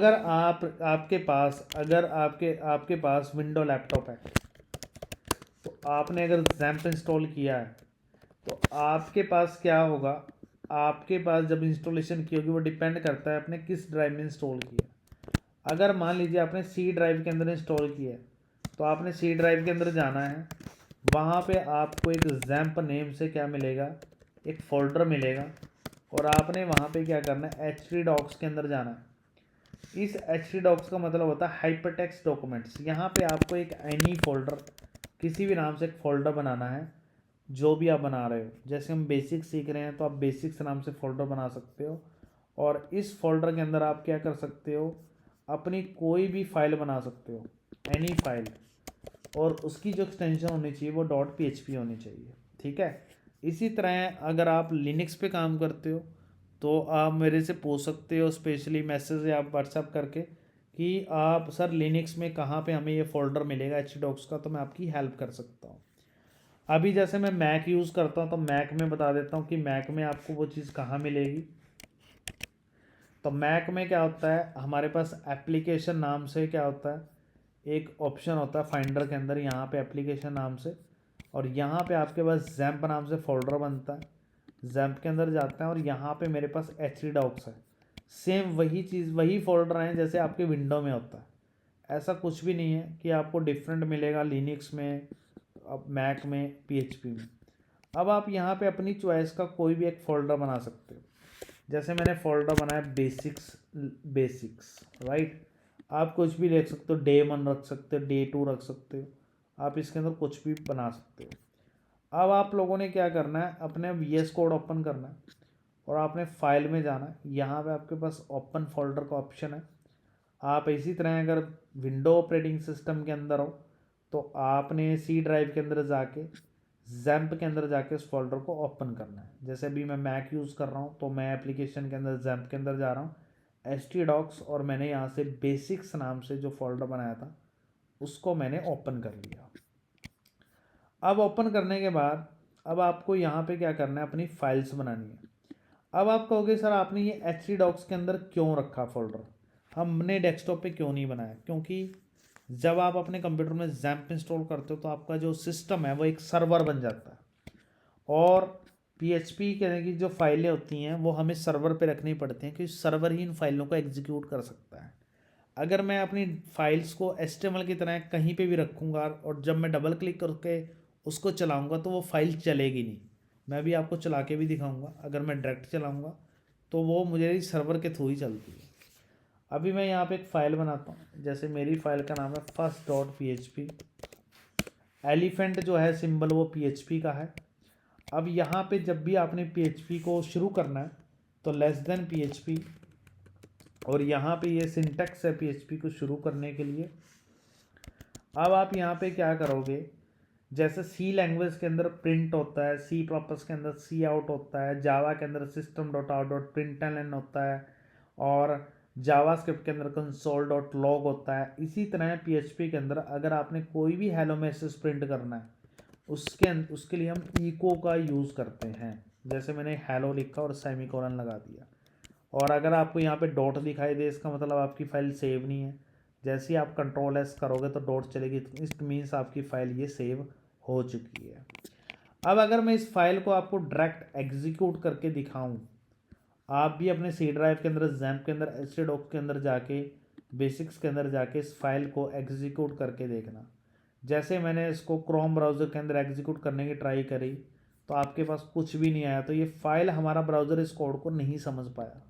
अगर आपके पास window laptop है, तो आपने अगर जैम्प इंस्टॉल किया है, तो आपके पास क्या होगा, आपके पास जब इंस्टॉलेशन की होगी वो डिपेंड करता है आपने किस ड्राइव में इंस्टॉल किया। अगर मान लीजिए आपने सी ड्राइव के अंदर इंस्टॉल किया है, तो आपने सी ड्राइव के अंदर जाना है, वहाँ पे आपको एक जैम्प नेम से क्या मिलेगा, एक फोल्डर मिलेगा, और आपने वहाँ पे क्या करना है, htdocs के अंदर जाना है। इस htdocs का मतलब होता है हाइपरटेक्स्ट डॉक्यूमेंट्स। यहाँ पे आपको एक एनी फोल्डर, किसी भी नाम से एक फोल्डर बनाना है, जो भी आप बना रहे हो। जैसे हम बेसिक्स सीख रहे हैं, तो आप बेसिक्स नाम से फोल्डर बना सकते हो, और इस फोल्डर के अंदर आप क्या कर सकते हो, अपनी कोई भी फाइल बना सकते हो, एनी फाइल, और उसकी जो एक्सटेंशन होनी चाहिए वो .php होनी चाहिए। ठीक है। इसी तरह अगर आप लिनक्स पे काम करते हो, तो आप मेरे से पूछ सकते हो स्पेशली मैसेज या आप व्हाट्सएप करके कि आप सर लिनक्स में कहाँ पे हमें ये फोल्डर मिलेगा htdocs का, तो मैं आपकी हेल्प कर सकता हूँ। अभी जैसे मैं मैक यूज़ करता हूँ, तो मैक में बता देता हूँ कि मैक में आपको वो चीज़ कहाँ मिलेगी। तो मैक में क्या होता है, हमारे पास एप्लीकेशन नाम से क्या होता है, एक ऑप्शन होता है फाइंडर के अंदर, यहाँ पे एप्लीकेशन नाम से, और यहाँ पे आपके पास जैम्प नाम से फोल्डर बनता है। जैम्प के अंदर जाते हैं और यहाँ पे मेरे पास htdocs है। सेम वही चीज़, वही फोल्डर हैं जैसे आपके विंडो में होता है। ऐसा कुछ भी नहीं है कि आपको डिफरेंट मिलेगा लिनक्स में, अब मैक में, PHP में। अब आप यहाँ पे अपनी चॉइस का कोई भी एक फ़ोल्डर बना सकते हो। जैसे मैंने फ़ोल्डर बनाया बेसिक्स, राइट। आप कुछ भी लिख सकते हो, day 1 रख सकते हो, day 2 रख सकते हो, आप इसके अंदर कुछ भी बना सकते हो। अब आप लोगों ने क्या करना है, अपने VS कोड ओपन करना है, और आपने फाइल में जाना है। यहाँ पे आपके पास ओपन फोल्डर का ऑप्शन है। आप इसी तरह अगर विंडो ऑपरेटिंग सिस्टम के अंदर हो, तो आपने सी ड्राइव के अंदर जाके जैम्प के अंदर जाके उस फोल्डर को ओपन करना है। जैसे अभी मैं मैक यूज़ कर रहा हूँ, तो मैं एप्लीकेशन के अंदर जैम्प के अंदर जा रहा हूँ, htdocs, और मैंने यहाँ से बेसिक्स नाम से जो फोल्डर बनाया था उसको मैंने ओपन कर लिया। अब ओपन करने के बाद अब आपको यहाँ पे क्या करना है, अपनी फाइल्स बनानी है। अब आप कहोगे सर आपने ये htdocs के अंदर क्यों रखा फोल्डर, हमने डेस्कटॉप पे क्यों नहीं बनाया? क्योंकि जब आप अपने कंप्यूटर में जैम्प इंस्टॉल करते हो, तो आपका जो सिस्टम है वो एक सर्वर बन जाता है, और PHP कहने की जो फाइलें होती हैं वो हमें सर्वर पे रखनी पड़ती हैं, क्योंकि सर्वर ही इन फाइलों को एग्जीक्यूट कर सकता है। अगर मैं अपनी फाइल्स को HTML की तरह कहीं पे भी रखूँगा, और जब मैं डबल क्लिक करके उसको चलाऊँगा, तो वो फाइल चलेगी नहीं। मैं भी आपको चला के भी दिखाऊँगा। अगर मैं डायरेक्ट चलाऊँगा, तो वो मुझे सर्वर के थ्रू ही चलती है। अभी मैं यहाँ पे एक फ़ाइल बनाता हूँ। जैसे मेरी फ़ाइल का नाम है first.php। एलिफेंट जो है सिंबल वो PHP का है। अब यहाँ पे जब भी आपने PHP को शुरू करना है, तो PHP, और यहाँ पे ये सिंटैक्स है PHP को शुरू करने के लिए। अब आप यहाँ पे क्या करोगे, जैसे सी लैंग्वेज के अंदर प्रिंट होता है, सी प्रोपर्स के अंदर सी आउट होता है, जावा के अंदर system.out.println होता है, और जावा स्क्रिप्ट के अंदर console.log होता है। इसी तरह PHP के अंदर अगर आपने कोई भी हेलो मैसेज प्रिंट करना है, उसके लिए हम इको का यूज़ करते हैं। जैसे मैंने हेलो लिखा और सेमीकोलन लगा दिया, और अगर आपको यहाँ पे डॉट दिखाई दे, इसका मतलब आपकी फ़ाइल सेव नहीं है। जैसे ही आप Ctrl+S करोगे तो डॉट चलेगी, इट मीन्स आपकी फ़ाइल ये सेव हो चुकी है। अब अगर मैं इस फाइल को आपको डायरेक्ट एग्जीक्यूट करके दिखाऊं, आप भी अपने सी ड्राइव के अंदर, जैम्प के अंदर, htdocs के अंदर जाके, बेसिक्स के अंदर जाके इस फाइल को एग्जीक्यूट करके देखना। जैसे मैंने इसको क्रोम ब्राउज़र के अंदर एग्जीक्यूट करने की ट्राई करी, तो आपके पास कुछ भी नहीं आया। तो ये फाइल, हमारा ब्राउज़र इस कोड को नहीं समझ पाया,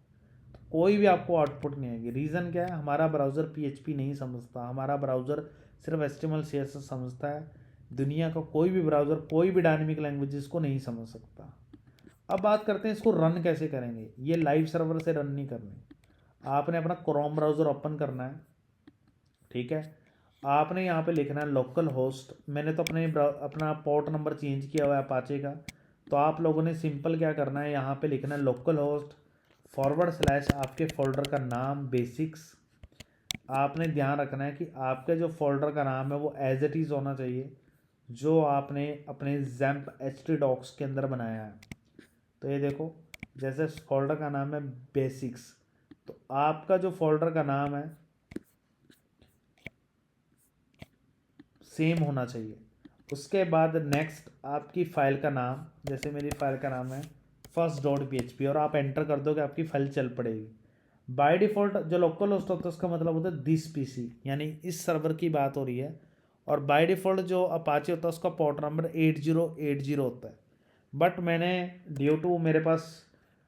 कोई भी आपको आउटपुट नहीं आएगी। रीज़न क्या है, हमारा ब्राउज़र PHP नहीं समझता, हमारा ब्राउज़र सिर्फ HTML CSS समझता है। दुनिया का कोई भी ब्राउज़र, कोई भी डायनेमिक लैंग्वेज इसको नहीं समझ सकता। अब बात करते हैं इसको रन कैसे करेंगे। ये लाइव सर्वर से रन नहीं करनी, आपने अपना क्रोम ब्राउज़र ओपन करना है। ठीक है, आपने यहाँ पे लिखना है लोकल होस्ट। मैंने तो अपना पोर्ट नंबर चेंज किया हुआ है अपाचे का, तो आप लोगों ने सिंपल क्या करना है, यहाँ पे लिखना है लोकल होस्ट / आपके फोल्डर का नाम बेसिक्स। आपने ध्यान रखना है कि आपके जो फोल्डर का नाम है वो एज इट इज़ होना चाहिए, जो आपने अपने जैम्प htdocs के अंदर बनाया है। तो ये देखो, जैसे फोल्डर का नाम है बेसिक्स, तो आपका जो फोल्डर का नाम है सेम होना चाहिए। उसके बाद नेक्स्ट आपकी फ़ाइल का नाम, जैसे मेरी फ़ाइल का नाम है first.php, और आप एंटर कर दोगे आपकी फ़ाइल चल पड़ेगी। बाय डिफ़ॉल्ट जो लोकल होस्ट होता है उसका मतलब होता है दिस पीसी, यानी इस सर्वर की बात हो रही है। और बाय डिफ़ॉल्ट जो अपाचे होता है उसका पोर्ट नंबर 8080 होता है। बट मैंने ड्यू टू मेरे पास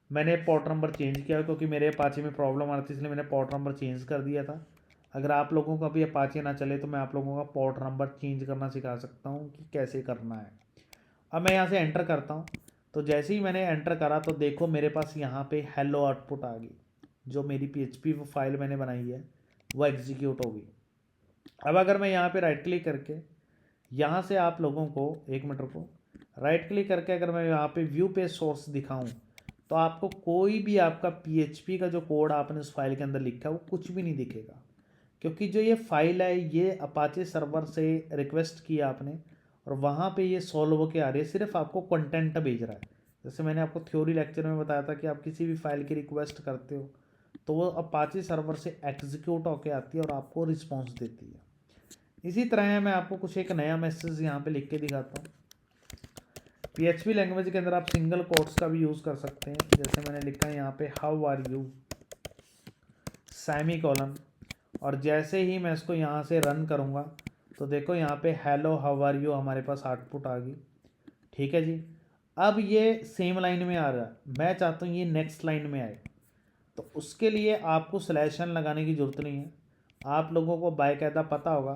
मैंने पोर्ट नंबर चेंज किया क्योंकि मेरे अपाचे में प्रॉब्लम आ रही थी, इसलिए मैंने पोर्ट नंबर चेंज कर दिया था। अगर आप लोगों का भी अपाचे ना चले तो मैं आप लोगों का पोर्ट नंबर चेंज करना सिखा सकता हूँ कि कैसे करना है। अब मैं यहाँ से एंटर करता हूँ, तो जैसे ही मैंने एंटर करा तो देखो मेरे पास यहाँ पे हेलो आउटपुट आ गई। जो मेरी PHP वो फाइल मैंने बनाई है वो एग्जीक्यूट होगी। अब अगर मैं यहाँ पे राइट क्लिक करके यहाँ से आप लोगों को एक मिनट रुको, राइट क्लिक करके अगर मैं यहाँ पे व्यू पे सोर्स दिखाऊं तो आपको कोई भी आपका PHP का जो कोड आपने उस फाइल के अंदर लिखा है वो कुछ भी नहीं दिखेगा, क्योंकि जो ये फाइल है ये अपाचे सर्वर से रिक्वेस्ट किया आपने और वहाँ पे ये सॉल्व होके आ रही है, सिर्फ आपको कंटेंट भेज रहा है। जैसे मैंने आपको थ्योरी लेक्चर में बताया था कि आप किसी भी फाइल की रिक्वेस्ट करते हो तो वो अपाचे सर्वर से एग्जीक्यूट होके आती है और आपको रिस्पॉन्स देती है। इसी तरह मैं आपको कुछ एक नया मैसेज यहाँ पे लिख के दिखाता हूँ। PHP लैंग्वेज के अंदर आप सिंगल कोट्स का भी यूज़ कर सकते हैं। जैसे मैंने लिखा है यहाँ पे how are you semicolon, और जैसे ही मैं इसको यहाँ से रन करूँगा तो देखो यहाँ पे हेलो हाउ आर यू हमारे पास आउटपुट आ गई। ठीक है जी। अब ये सेम लाइन में आ रहा है, मैं चाहता हूँ ये नेक्स्ट लाइन में आए, तो उसके लिए आपको स्लैशन लगाने की ज़रूरत नहीं है। आप लोगों को बाकायदा पता होगा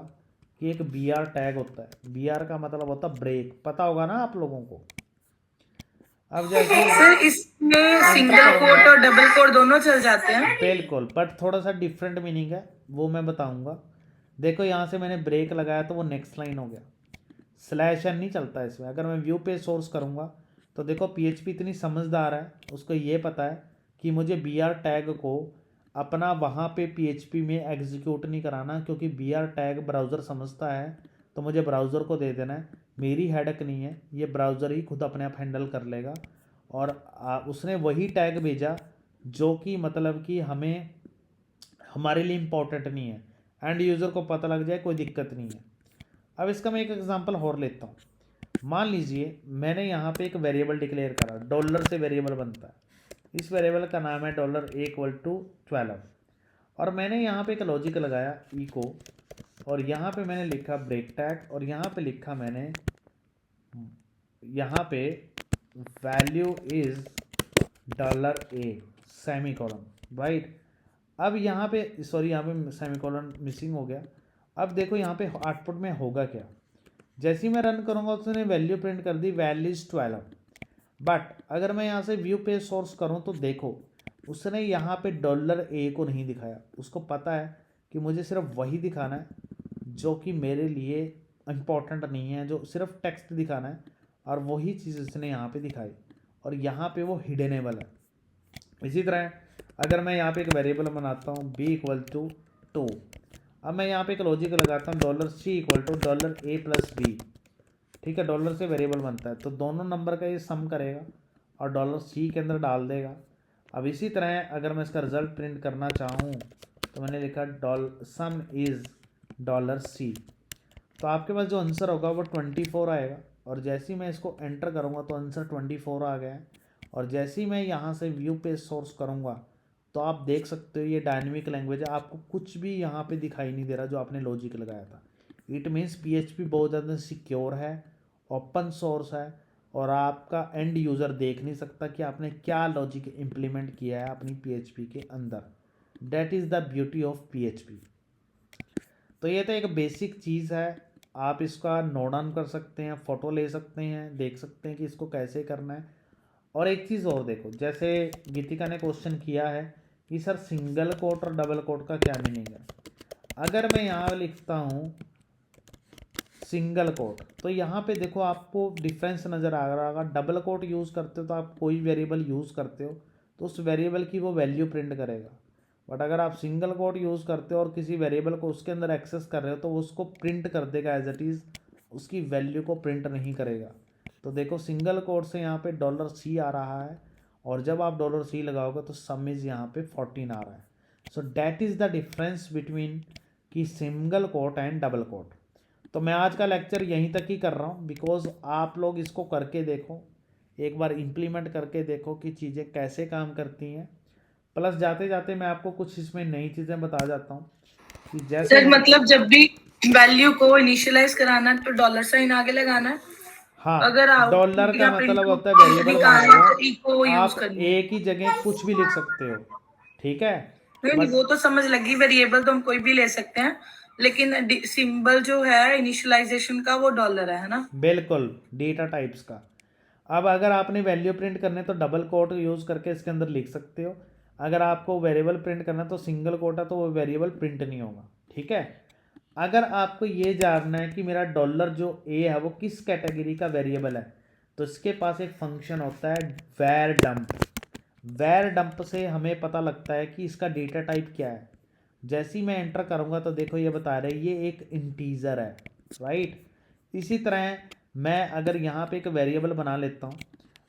कि एक BR टैग होता है। BR का मतलब होता है ब्रेक, पता होगा ना आप लोगों को। अब जैसे सर इसमें सिंगल कोट और डबल कोट दोनों चल जाते हैं? बिल्कुल, बट थोड़ा सा डिफरेंट मीनिंग है, वो मैं बताऊंगा। देखो यहाँ से मैंने ब्रेक लगाया तो वो नेक्स्ट लाइन हो गया, स्लैश एन नहीं चलता इसमें। अगर मैं व्यू पे सोर्स करूँगा तो देखो PHP इतनी समझदार है, उसको ये पता है कि मुझे BR टैग को अपना वहाँ पे PHP में एग्जीक्यूट नहीं कराना, क्योंकि BR टैग ब्राउज़र समझता है तो मुझे ब्राउज़र को दे देना है। मेरी हेडक नहीं है, ये ब्राउज़र ही खुद अपने आप हैंडल कर लेगा। और उसने वही टैग भेजा जो कि मतलब कि हमें हमारे लिए इम्पोर्टेंट नहीं है, एंड यूज़र को पता लग जाए कोई दिक्कत नहीं है। अब इसका मैं एक एग्जांपल और लेता हूँ। मान लीजिए मैंने यहाँ पे एक वेरिएबल डिक्लेयर करा, डॉलर से वेरिएबल बनता है, इस वेरिएबल का नाम है $A=12, और मैंने यहाँ पे एक लॉजिक लगाया इको, और यहाँ पे मैंने लिखा ब्रेक टैग, और यहाँ पे लिखा मैंने यहाँ पे value is $A semi colon, right. अब यहाँ पे सॉरी यहाँ पे सेमी कॉलन मिसिंग हो गया। अब देखो यहाँ पे आउटपुट में होगा क्या, जैसे ही मैं रन करूँगा उसने वैल्यू प्रिंट कर दी वैल्यू इज 12। बट अगर मैं यहाँ से व्यू पे सोर्स करूँ तो देखो उसने यहाँ पे $A को नहीं दिखाया। उसको पता है कि मुझे सिर्फ वही दिखाना है जो कि मेरे लिए इम्पोर्टेंट नहीं है, जो सिर्फ टेक्स्ट दिखाना है, और वही चीज़ इसने यहाँ पे दिखाई, और यहाँ पे वो हिडनेबल है। इसी तरह अगर मैं यहाँ पे एक वेरिएबल बनाता हूँ B=2, अब मैं यहाँ पे एक लॉजिक लगाता हूँ $C=$A+B। ठीक है, डॉलर से वेरिएबल बनता है तो दोनों नंबर का ये सम करेगा और $C के अंदर डाल देगा। अब इसी तरह अगर मैं इसका रिजल्ट प्रिंट करना चाहूँ तो मैंने लिखा सम इज़ $C, तो आपके पास जो आंसर होगा वो 24 आएगा। और जैसे ही मैं इसको एंटर करूँगा तो आंसर 24 आ गया है। और जैसे ही मैं यहाँ से व्यू पे सोर्स करूँगा तो आप देख सकते हो ये डायनेमिक लैंग्वेज है, आपको कुछ भी यहाँ पे दिखाई नहीं दे रहा जो आपने लॉजिक लगाया था। इट मीन्स PHP बहुत ज़्यादा सिक्योर है, ओपन सोर्स है, और आपका एंड यूज़र देख नहीं सकता कि आपने क्या लॉजिक इम्प्लीमेंट किया है अपनी PHP के अंदर। That is the beauty of PHP। तो ये तो एक बेसिक चीज़ है, आप इसका नोट डाउन कर सकते हैं, फ़ोटो ले सकते हैं, देख सकते हैं कि इसको कैसे करना है। और एक चीज़ और देखो, जैसे गीतिका ने क्वेश्चन किया है कि सर सिंगल कोट और डबल कोट का क्या मीनिंग है। अगर मैं यहाँ लिखता हूँ सिंगल कोट तो यहाँ पे देखो आपको डिफरेंस नज़र आ रहा होगा। डबल कोट यूज़ करते हो तो आप कोई वेरिएबल यूज़ करते हो तो उस वेरिएबल की वो वैल्यू प्रिंट करेगा, बट अगर आप सिंगल कोट यूज़ करते हो और किसी वेरिएबल को उसके अंदर एक्सेस कर रहे हो तो वो उसको प्रिंट कर देगा एज इट इज़, उसकी वैल्यू को प्रिंट नहीं करेगा। तो देखो सिंगल कोट से यहाँ पे $C आ रहा है, और जब आप $C लगाओगे तो सम इज़ यहाँ पे 14 आ रहा है। So that is the difference between की single quote and double quote. तो मैं आज का लेक्चर यहीं तक ही कर रहा हूँ, बिकॉज आप लोग इसको करके देखो, एक बार इम्प्लीमेंट करके देखो कि चीज़ें कैसे काम करती हैं। प्लस जाते जाते मैं आपको कुछ इसमें नई चीज़ें बता जाता हूँ कि जैसे सर मतलब जब भी वैल्यू को इनिशियलाइज कराना है तो डॉलर साइन आगे लगाना है। हाँ, अगर डॉलर का आप मतलब होता है इनको वेरिएबल बना निकालना है लो, तो इको यूज आप करनी है। एक ही जगह कुछ भी लिख सकते हो, ठीक है। नहीं बट वो तो समझ लगी, वेरिएबल तो हम कोई भी ले सकते हैं, लेकिन सिंबल जो है इनिशियलाइजेशन का वो डॉलर है ना। बिल्कुल डेटा टाइप्स का। अब अगर आपने वैल्यू प्रिंट करने तो डबल कोट यूज़ करके इसके अंदर लिख सकते हो। अगर आपको वेरिएबल प्रिंट करना तो सिंगल कोट है तो वो वेरिएबल प्रिंट नहीं होगा, ठीक है। अगर आपको ये जानना है कि मेरा डॉलर जो ए है वो किस कैटेगरी का वेरिएबल है, तो इसके पास एक फंक्शन होता है वैर डंप। वैर डंप से हमें पता लगता है कि इसका डेटा टाइप क्या है। जैसे ही मैं एंटर करूँगा तो देखो ये बता रहे हैं ये एक इंटीजर है, राइट। इसी तरह मैं अगर यहाँ पे एक वेरिएबल बना लेता हूँ,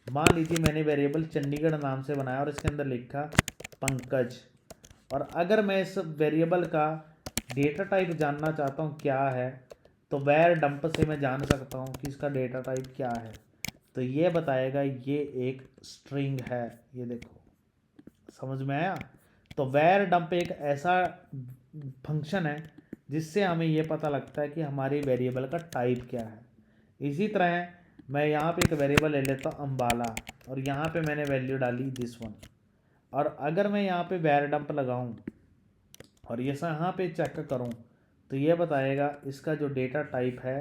मान लीजिए मैंने वेरिएबल चंडीगढ़ नाम से बनाया और इसके अंदर लिखा पंकज, और अगर मैं इस वेरिएबल का डेटा टाइप जानना चाहता हूँ क्या है, तो वैर डंप से मैं जान सकता हूँ कि इसका डेटा टाइप क्या है। तो ये बताएगा ये एक स्ट्रिंग है, ये देखो, समझ में आया। तो वैर डंप एक ऐसा फंक्शन है जिससे हमें ये पता लगता है कि हमारी वेरिएबल का टाइप क्या है। इसी तरह मैं यहाँ पे एक वेरिएबल ले लेता हूँ अम्बाला, और यहाँ पे मैंने वैल्यू डाली दिस वन, और अगर मैं यहाँ पे वैर डंप लगाऊँ और ये यहाँ पे चेक करूँ तो ये बताएगा इसका जो डेटा टाइप है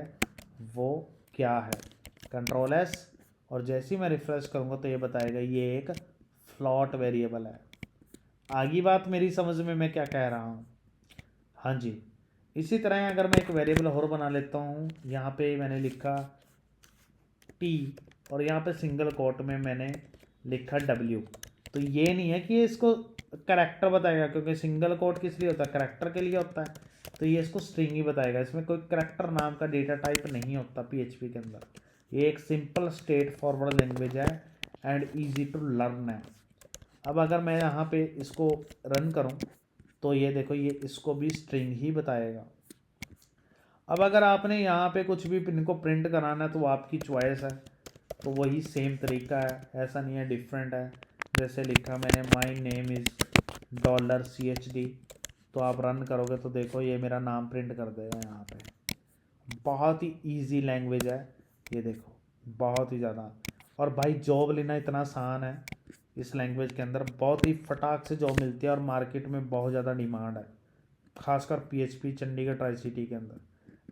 वो क्या है, कंट्रोल एस, और जैसे ही मैं रिफ्रेश करूँगा तो ये बताएगा ये एक फ्लॉट वेरिएबल है। आगे बात मेरी समझ में मैं क्या कह रहा हूँ, हाँ जी। इसी तरह अगर मैं एक वेरिएबल और बना लेता हूँ, यहाँ पे मैंने लिखा टी और यहाँ पे सिंगल कोट में मैंने लिखा डब्ल्यू, तो ये नहीं है कि ये इसको करैक्टर बताएगा, क्योंकि सिंगल कोट किस लिए होता है, करैक्टर के लिए होता है, तो ये इसको स्ट्रिंग ही बताएगा। इसमें कोई करैक्टर नाम का डेटा टाइप नहीं होता पीएचपी के अंदर। ये एक सिंपल स्ट्रेट फॉरवर्ड लैंग्वेज है एंड ईजी टू लर्न है। अब अगर मैं यहाँ पे इसको रन करूँ तो ये देखो ये इसको भी स्ट्रिंग ही बताएगा। अब अगर आपने यहाँ पे कुछ भी इनको प्रिंट कराना है तो आपकी चॉइस है, तो वही सेम तरीका है, ऐसा नहीं है डिफरेंट है। जैसे लिखा मैंने माई नेम इज़ $CHD, तो आप रन करोगे तो देखो ये मेरा नाम प्रिंट कर देगा यहाँ पे। बहुत ही इजी लैंग्वेज है ये देखो, बहुत ही ज़्यादा। और भाई जॉब लेना इतना आसान है इस लैंग्वेज के अंदर, बहुत ही फटाक से जॉब मिलती है और मार्केट में बहुत ज़्यादा डिमांड है, खासकर पीएचपी चंडीगढ़ ट्राई सिटी के अंदर।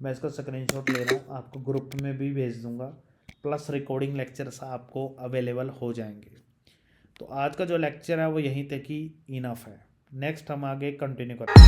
मैं इसका स्क्रीनशॉट ले रहा हूँ, आपको ग्रुप में भी भेज दूंगा, प्लस रिकॉर्डिंग लेक्चर्स आपको अवेलेबल हो जाएंगे। तो आज का जो लेक्चर है वो यहीं तक ही इनफ है, नेक्स्ट हम आगे कंटिन्यू करेंगे।